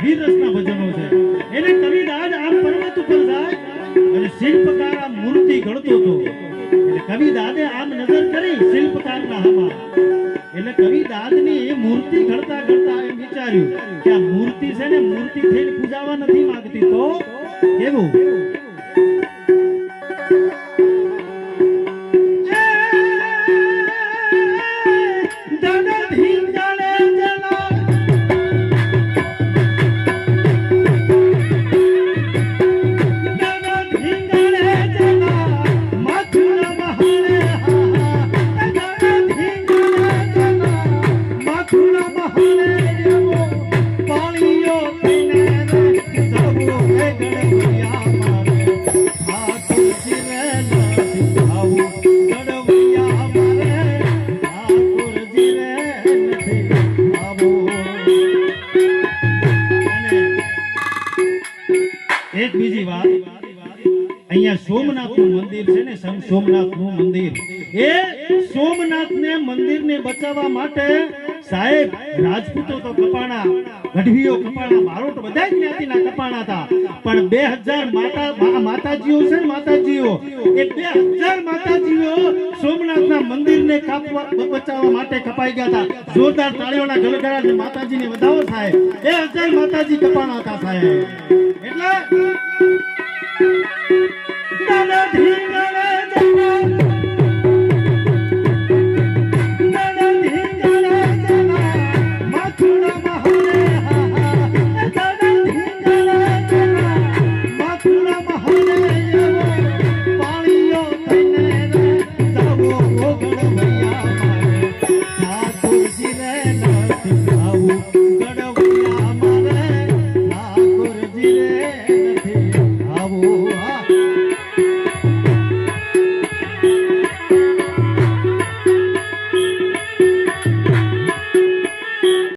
વીર રસના ભજનો છે. એને કવિદાદ આમ પર્વત ઉપર જાય અને શિલ્પકાર આમ મૂર્તિ ઘડતો હતો. એટલે કવિદાદે આમ નજર કરી શિલ્પકારના હામાં. એટલે કવિદાદની મૂર્તિ ઘડતા ઘડતા એમ વિચાર્યું કે આ મૂર્તિ છે ને મૂર્તિ થઈને પૂજાવા નથી માંગતી તો કેવું. એક બીજી વાત, અહીંયા સોમનાથનું મંદિર છે ને, સોમનાથનું મંદિર, એ સોમનાથને મંદિરને બચાવવા માટે સાહેબ રાજપૂતો તો કપાણા, ગઢવીઓ કપાણા, બારોટ બધા જ જ્ઞાતિના કપાણા હતા. પણ 2000 માતાજીઓ છે ને, માતાજીઓ એ 2000 માતાજીઓ સોમનાથના મંદિરને બચાવવા માટે કપાઈ ગયા હતા. જોરદાર તાળીઓના ગળગળાટ માતાજીને વધાવો થાય. 2000 માતાજી કપાણા હતા સાહેબ. એટલે દાદા ધીંગા